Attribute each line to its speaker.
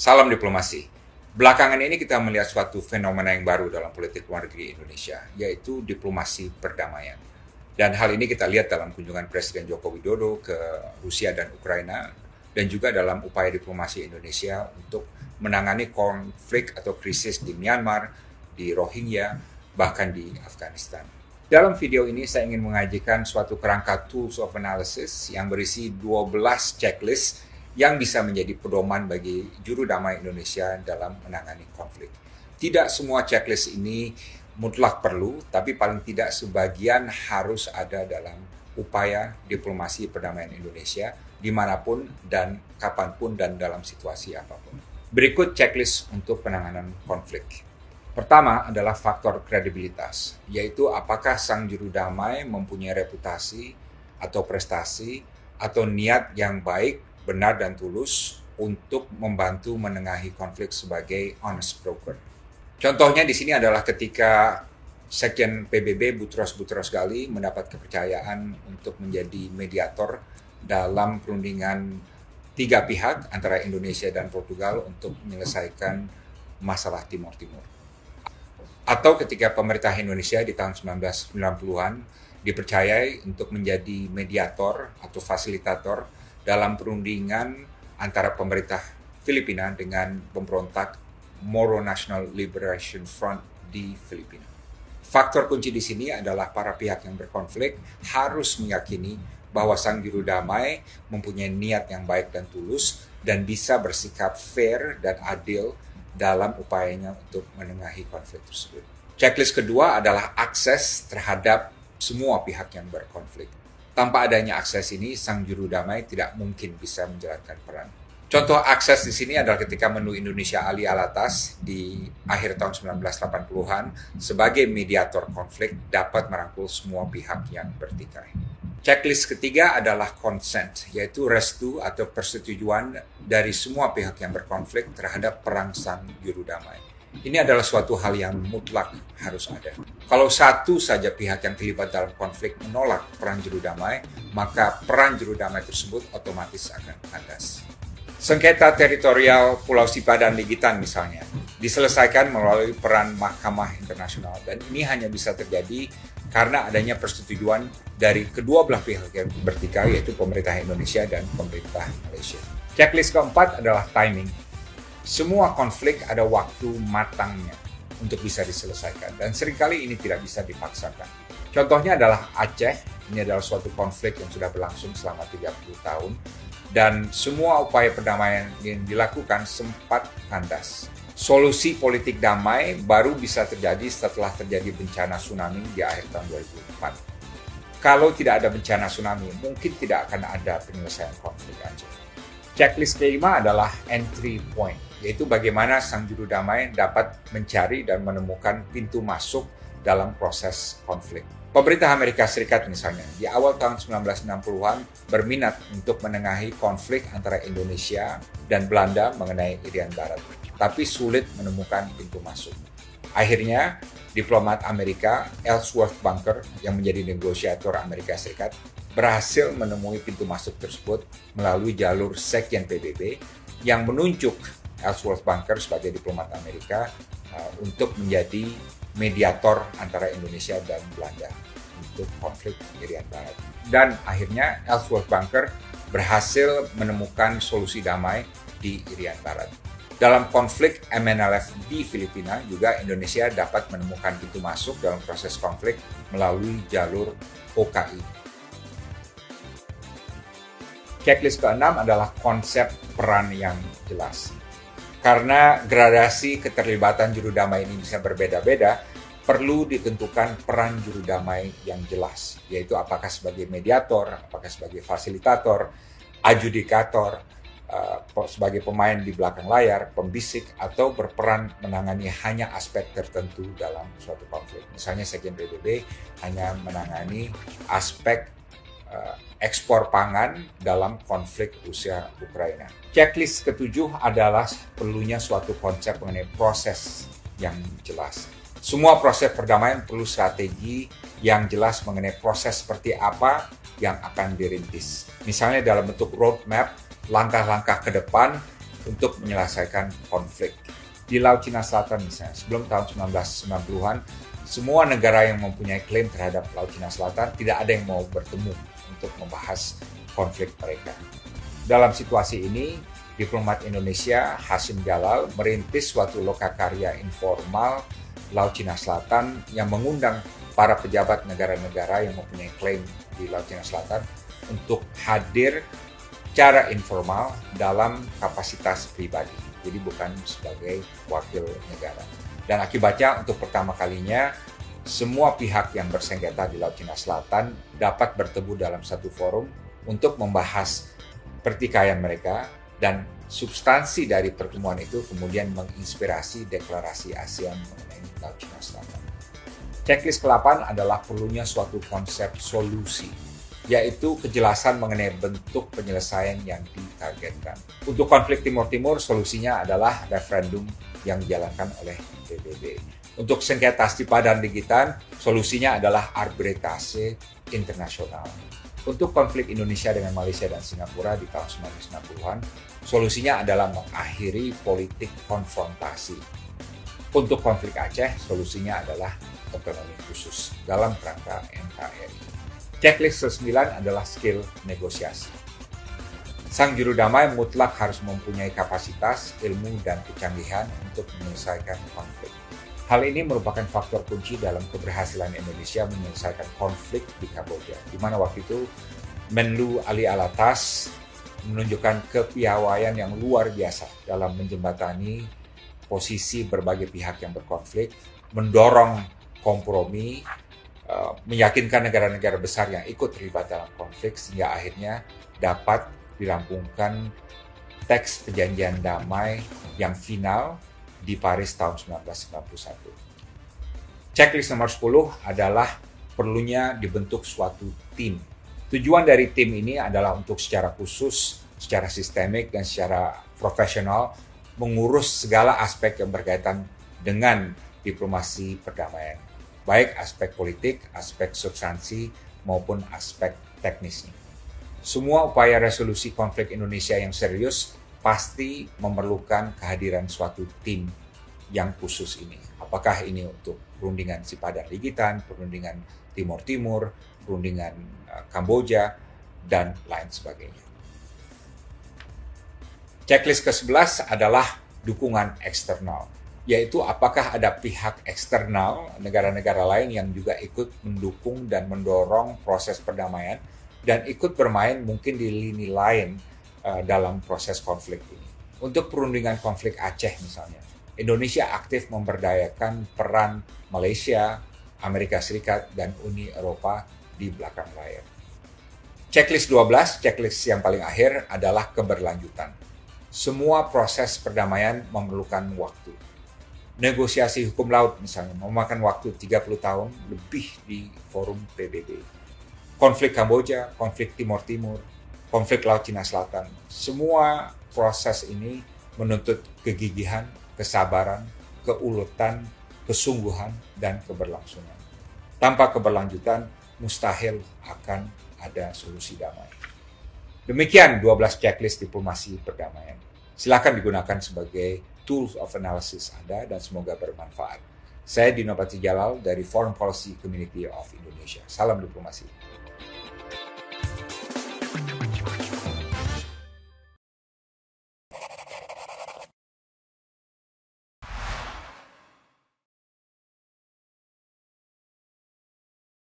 Speaker 1: Salam diplomasi. Belakangan ini kita melihat suatu fenomena yang baru dalam politik luar negeri Indonesia, yaitu diplomasi perdamaian. Dan hal ini kita lihat dalam kunjungan Presiden Joko Widodo ke Rusia dan Ukraina, dan juga dalam upaya diplomasi Indonesia untuk menangani konflik atau krisis di Myanmar, di Rohingya, bahkan di Afghanistan. Dalam video ini saya ingin mengajikan suatu kerangka tools of analysis yang berisi 12 checklist yang bisa menjadi pedoman bagi juru damai Indonesia dalam menangani konflik. Tidak semua checklist ini mutlak perlu, tapi paling tidak sebagian harus ada dalam upaya diplomasi perdamaian Indonesia dimanapun dan kapanpun dan dalam situasi apapun. Berikut checklist untuk penanganan konflik. Pertama adalah faktor kredibilitas, yaitu apakah sang juru damai mempunyai reputasi atau prestasi atau niat yang baik, benar dan tulus untuk membantu menengahi konflik sebagai honest broker. Contohnya di sini adalah ketika Sekjen PBB Boutros Ghali mendapat kepercayaan untuk menjadi mediator dalam perundingan 3 pihak antara Indonesia dan Portugal untuk menyelesaikan masalah Timur Timur. Atau ketika pemerintah Indonesia di tahun 1990-an dipercayai untuk menjadi mediator atau fasilitator dalam perundingan antara pemerintah Filipina dengan pemberontak Moro National Liberation Front di Filipina. Faktor kunci di sini adalah para pihak yang berkonflik harus meyakini bahwa sang juru damai mempunyai niat yang baik dan tulus dan bisa bersikap fair dan adil dalam upayanya untuk menengahi konflik tersebut. Checklist kedua adalah akses terhadap semua pihak yang berkonflik. Tanpa adanya akses ini, sang juru damai tidak mungkin bisa menjalankan peran. Contoh akses di sini adalah ketika menu Indonesia Ali Alatas di akhir tahun 1980-an sebagai mediator konflik dapat merangkul semua pihak yang bertikai. Checklist ketiga adalah consent, yaitu restu atau persetujuan dari semua pihak yang berkonflik terhadap peran sang juru damai. Ini adalah suatu hal yang mutlak harus ada. Kalau satu saja pihak yang terlibat dalam konflik menolak peran juru damai, maka peran juru damai tersebut otomatis akan kandas. Sengketa teritorial Pulau Sipa dan Ligitan misalnya, diselesaikan melalui peran Mahkamah Internasional. Dan ini hanya bisa terjadi karena adanya persetujuan dari kedua belah pihak yang bertikai, yaitu pemerintah Indonesia dan pemerintah Malaysia. Checklist keempat adalah timing. Semua konflik ada waktu matangnya untuk bisa diselesaikan, dan seringkali ini tidak bisa dipaksakan. Contohnya adalah Aceh. Ini adalah suatu konflik yang sudah berlangsung selama 30 tahun, dan semua upaya perdamaian yang dilakukan sempat kandas. Solusi politik damai baru bisa terjadi setelah terjadi bencana tsunami di akhir tahun 2004. Kalau tidak ada bencana tsunami, mungkin tidak akan ada penyelesaian konflik Aceh. Checklist kelima adalah entry point, yaitu bagaimana sang juru damai dapat mencari dan menemukan pintu masuk dalam proses konflik. Pemerintah Amerika Serikat misalnya, di awal tahun 1960-an berminat untuk menengahi konflik antara Indonesia dan Belanda mengenai Irian Barat, tapi sulit menemukan pintu masuk. Akhirnya, diplomat Amerika Ellsworth Bunker yang menjadi negosiator Amerika Serikat berhasil menemui pintu masuk tersebut melalui jalur Sekjen PBB yang menunjuk Ellsworth Bunker sebagai diplomat Amerika untuk menjadi mediator antara Indonesia dan Belanda untuk konflik Irian Barat. Dan akhirnya Ellsworth Bunker berhasil menemukan solusi damai di Irian Barat. Dalam konflik MNLF di Filipina juga Indonesia dapat menemukan pintu masuk dalam proses konflik melalui jalur OKI. Checklist ke-6 adalah konsep peran yang jelas. Karena gradasi keterlibatan juru damai ini bisa berbeda-beda, perlu ditentukan peran juru damai yang jelas, yaitu apakah sebagai mediator, apakah sebagai fasilitator, adjudikator, sebagai pemain di belakang layar, pembisik, atau berperan menangani hanya aspek tertentu dalam suatu konflik. Misalnya Sekjen PBB hanya menangani aspek ekspor pangan dalam konflik Rusia-Ukraina. Checklist ketujuh adalah perlunya suatu konsep mengenai proses yang jelas. Semua proses perdamaian perlu strategi yang jelas mengenai proses seperti apa yang akan dirintis. Misalnya dalam bentuk roadmap, langkah-langkah ke depan untuk menyelesaikan konflik. Di Laut Cina Selatan misalnya, sebelum tahun 1990-an, semua negara yang mempunyai klaim terhadap Laut Cina Selatan tidak ada yang mau bertemu untuk membahas konflik mereka. Dalam situasi ini, diplomat Indonesia Hasyim Jalal merintis suatu lokakarya informal Laut Cina Selatan yang mengundang para pejabat negara-negara yang mempunyai klaim di Laut Cina Selatan untuk hadir secara informal dalam kapasitas pribadi. Jadi bukan sebagai wakil negara. Dan akibatnya untuk pertama kalinya semua pihak yang bersengketa di Laut Cina Selatan dapat bertemu dalam satu forum untuk membahas pertikaian mereka, dan substansi dari pertemuan itu kemudian menginspirasi deklarasi ASEAN mengenai Laut Cina Selatan. Checklist ke-8 adalah perlunya suatu konsep solusi, yaitu kejelasan mengenai bentuk penyelesaian yang ditargetkan. Untuk konflik Timur Timur, solusinya adalah referendum yang dijalankan oleh PBB. Untuk sengketa Stipa dan Ligitan, solusinya adalah arbitrase internasional. Untuk konflik Indonesia dengan Malaysia dan Singapura di tahun 1990-an, solusinya adalah mengakhiri politik konfrontasi. Untuk konflik Aceh, solusinya adalah otonomi khusus dalam kerangka NKRI. Checklist ke-9 adalah skill negosiasi. Sang juru damai mutlak harus mempunyai kapasitas, ilmu, dan kecanggihan untuk menyelesaikan konflik. Hal ini merupakan faktor kunci dalam keberhasilan Indonesia menyelesaikan konflik di Kamboja, di mana waktu itu Menlu Ali Alatas menunjukkan kepiawaian yang luar biasa dalam menjembatani posisi berbagai pihak yang berkonflik, mendorong kompromi, meyakinkan negara-negara besar yang ikut terlibat dalam konflik sehingga akhirnya dapat dirampungkan teks perjanjian damai yang final di Paris tahun 1991. Checklist nomor 10 adalah perlunya dibentuk suatu tim. Tujuan dari tim ini adalah untuk secara khusus, secara sistemik, dan secara profesional mengurus segala aspek yang berkaitan dengan diplomasi perdamaian. Baik aspek politik, aspek substansi, maupun aspek teknisnya. Semua upaya resolusi konflik Indonesia yang serius pasti memerlukan kehadiran suatu tim yang khusus ini. Apakah ini untuk perundingan Stipa dan Ligitan, perundingan Timur Timur, perundingan Kamboja, dan lain sebagainya. Checklist ke-11 adalah dukungan eksternal, yaitu apakah ada pihak eksternal, negara-negara lain yang juga ikut mendukung dan mendorong proses perdamaian dan ikut bermain mungkin di lini lain dalam proses konflik ini. Untuk perundingan konflik Aceh misalnya, Indonesia aktif memberdayakan peran Malaysia, Amerika Serikat, dan Uni Eropa di belakang layar. Checklist 12, checklist yang paling akhir adalah keberlanjutan. Semua proses perdamaian memerlukan waktu. Negosiasi hukum laut misalnya memakan waktu 30 tahun lebih di forum PBB. Konflik Kamboja, konflik Timur Timur, konflik Laut Cina Selatan, semua proses ini menuntut kegigihan, kesabaran, keuletan, kesungguhan, dan keberlangsungan. Tanpa keberlanjutan, mustahil akan ada solusi damai. Demikian 12 checklist diplomasi perdamaian. Silakan digunakan sebagai tools of analysis Anda dan semoga bermanfaat. Saya Dino Patrijala dari Foreign Policy Community of Indonesia. Salam diplomasi.